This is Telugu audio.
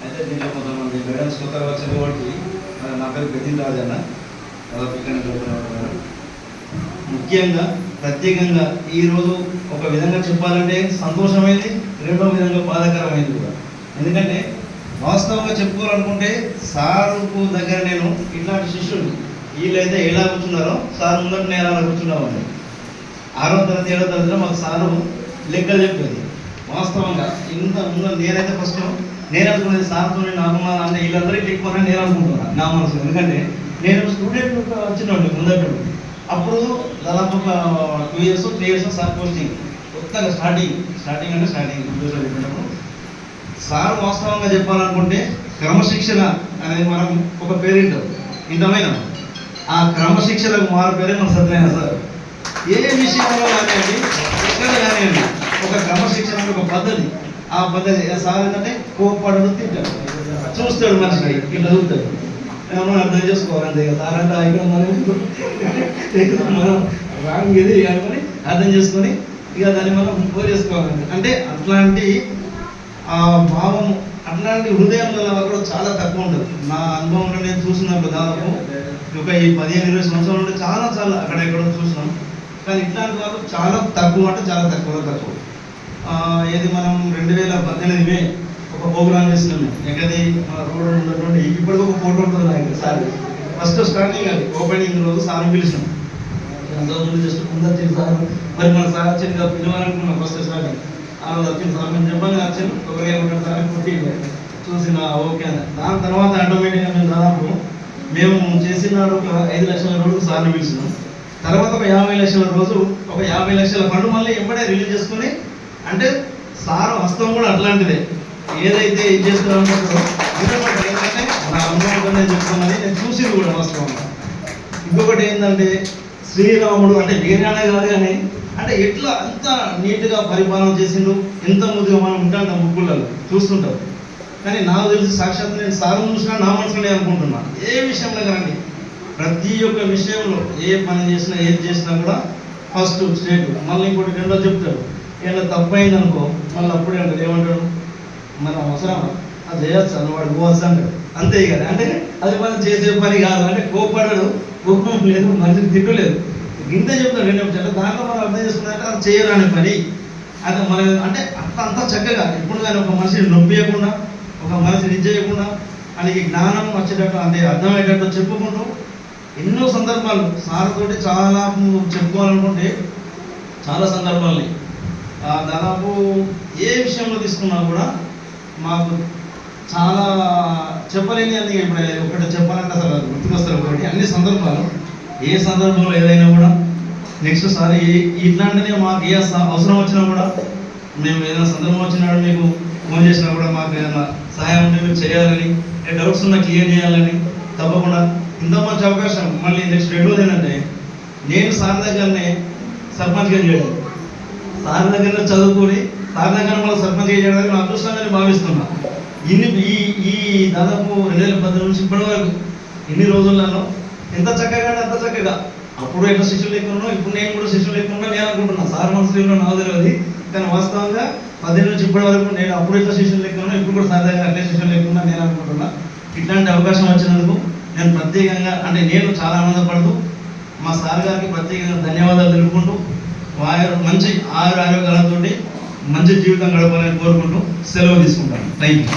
అయితే దీంట్లో కొంతమంది మేడమ్స్ కొత్తగా వచ్చిన వాటికి నా పేరు గతిన్ రాజన్న ముఖ్యంగా ప్రత్యేకంగా ఈరోజు ఒక విధంగా చెప్పాలంటే సంతోషమైంది, రెండో విధంగా బాధాకరమైంది కూడా. ఎందుకంటే వాస్తవంగా చెప్పుకోవాలనుకుంటే సారుకు దగ్గర నేను ఇట్లాంటి శిష్యులు వీళ్ళైతే ఎలా కూర్చున్నారో సార్ ముందట నేను ఎలా కూర్చున్నామండి. 6వ తరగతి 7వ తరగతిలో మాకు సారు లెక్కలు చెప్పేది. వాస్తవంగా ఇంత ముందు నేనైతే ఫస్ట్ నేను అనుకునేది సార్తో నాకున్నా అంటే వీళ్ళందరికీ ఎక్కువ నేను అనుకుంటున్నాను నా మనసు. ఎందుకంటే నేను స్టూడెంట్ వచ్చినండి ముందట, అప్పుడు దాదాపు ఒక 2 years 3 years సార్ పోస్టింగ్ కొత్తగా స్టార్టింగ్ అంటే చెప్పినప్పుడు సార్ వాస్తవంగా చెప్పాలనుకుంటే క్రమశిక్షణ అనేది మనం ఒక పేరు ఇంతమైన ఆ క్రమశిక్షణకు మారు పేరే మన సత్యనారాయణ సార్. ఏ విషయంలో కానివ్వండి, ఎక్కడ కానివ్వండి, ఒక క్రమశిక్షణ ఒక పద్ధతి. ఆ పద్ధతి సార్ ఏంటంటే కోపడడు, తింటాడు, చూస్తాడు, మనిషిని ఇట్లా చూస్తాడు, మనం అర్థం చేసుకోవాలి అంతే కదా. సార్ అంటే ఇక్కడ మనం రాంగ్ ఇది అనుకొని అర్థం చేసుకొని ఇక దాన్ని మనం పోరేసుకోవాలండి. అంటే అట్లాంటి ఆ భావం, అట్లాంటి హృదయం గల కూడా చాలా తక్కువ ఉంటుంది. నా అనుభవంలో నేను చూసినప్పుడు దాదాపు ఒక ఈ 15-20 సంవత్సరాల నుండి చాలా అక్కడ ఎక్కడో చూసినాం. కానీ ఇట్లాంటి వాళ్ళు చాలా తక్కువ, అంటే చాలా తక్కువ. ఏది మనం 2018 ఒక ప్రోగ్రామ్ చేసినాము. ఎక్కడి రోడ్డు ఉన్నటువంటి ఇప్పటికి ఒక ఫోటో ఉంటుంది నాకు సార్. ఫస్ట్ స్టార్టింగ్ అది ఓపెనింగ్ రోజు సార్ని పిలిచినాం. అంతకుముందు జస్ట్ ముందు సార్ మరి మన సార్ వచ్చింది పిలవాలనుకున్నాం. ఫస్ట్ స్టార్టింగ్ ఆ రోజు వచ్చింది సార్, మేము చెప్పండి వచ్చింది ఒక సార్ కొట్టి చూసిన ఓకే అని. దాని తర్వాత ఆటోమేటిక్గా మేము దాదాపు మేము చేసినాడు ఒక 5 లక్షల రోజు సార్ని పిలిచినాం. తర్వాత ఒక 50 లక్షల రోజు ఒక 50 లక్షల ఫండ్ మళ్ళీ ఎప్పుడే రిలీజ్ చేసుకుని, అంటే సార్ హస్తం కూడా అట్లాంటిదే. ఏదైతే ఇది చేస్తున్నారో ఏంటంటే నా అనుభవంగానే చెప్తున్నానని నేను చూసింది కూడా వాస్తవంగా. ఇంకొకటి ఏంటంటే శ్రీరాముడు అంటే వేరేనే కాదు కానీ అంటే ఎట్లా అంత నీట్గా పరిపాలన చేసిండు, ఎంత ముందుగా మనం ఉంటాం ముగ్గులలో చూస్తుంటాం. కానీ నాకు తెలిసి సాక్షాత్ నేను సార్ చూసినా నా మనసులోనే అనుకుంటున్నాను. ఏ విషయంలో కానీ ప్రతి ఒక్క విషయంలో ఏ పని చేసినా ఏది చేసినా కూడా ఫస్ట్ స్టేట్, మళ్ళీ ఇంకోటి రెండో చెప్తాడు. ఏదైనా తప్పు అయింది అనుకో మళ్ళీ అప్పుడే అంటాడు, ఏమంటాడు, మనం అవసరం అది చేయొచ్చు అని వాడు పోవచ్చు అంటాడు. అంతే కదా. అంటే అది మనం చేసే పని కాదు. అంటే కోపడడు, కోపం లేదు, మనిషిని తిట్టు లేదు, ఇంత చెప్తాడు 2 నిమిషాలు. దాంట్లో మనం అర్థం చేసుకున్నాక అది చేయరాని పని. అది మన అంటే అంతా చక్కగా ఇప్పుడు కానీ ఒక మనిషిని నొప్పియకుండా, ఒక మనిషిని చేయకుండా, ఆయనకి జ్ఞానం వచ్చేటట్టు అంటే అర్థమయ్యేటట్టు చెప్పుకుంటూ ఎన్నో సందర్భాలు సార్తోటి చాలా చెప్పుకోవాలనుకుంటే చాలా సందర్భాలని దాదాపు ఏ విషయంలో తీసుకున్నా కూడా మాకు చాలా చెప్పలేని అన్ని. ఇప్పుడు ఒకటి చెప్పాలంటే అసలు గుర్తుకొస్తారు ఒకటి అన్ని సందర్భాలు. ఏ సందర్భంలో ఏదైనా కూడా నెక్స్ట్ సారి ఇట్లాంటినే మాకు ఏ అవసరం వచ్చినా కూడా మేము ఏదైనా సందర్భం వచ్చినాడు మీకు ఫోన్ చేసినా కూడా మాకు ఏదైనా సహాయం ఉంటే మీరు చేయాలని, డౌట్స్ ఉన్నా క్లియర్ చేయాలని తప్పకుండా. ఇంత మంచి అవకాశం మళ్ళీ నెక్స్ట్ రెండోది ఏంటంటే నేను సార్ దగ్గరనే సర్పంచ్గా చేయడం, సార్ దగ్గర చదువుకొని సార్ దగ్గర మళ్ళీ సర్పంచ్గా చేయడానికి నా అదృష్టంగానే భావిస్తున్నా. ఈ దాదాపు 2010 నుంచి ఇప్పటి వరకు ఇన్ని రోజులలో ఎంత చక్కగా అంత చక్కగా. అప్పుడు ఎట్లా శిష్యులు ఎక్కువ, ఇప్పుడు నేను కూడా శిష్యులు ఎక్కువ నేను అనుకుంటున్నా. సార్ మనసులో నాకు తెలియదు కానీ వాస్తవంగా 10 నుంచి ఇప్పటి వరకు నేను అప్పుడు ఎట్లా శిష్యులు ఎక్కువ, ఇప్పుడు కూడా సార్ దగ్గర అట్లే శిష్యులు ఎక్కువ నేను అనుకుంటున్నా. ఇట్లాంటి అవకాశం వచ్చినందుకు నేను ప్రత్యేకంగా అంటే నేను చాలా ఆనందపడుతూ మా సార్ గారికి ప్రత్యేకంగా ధన్యవాదాలు తెలుపుకుంటూ వారు మంచి ఆరోగ్యాలతో మంచి జీవితం గడపాలని కోరుకుంటూ సెలవు తీసుకుంటాను. Thank you.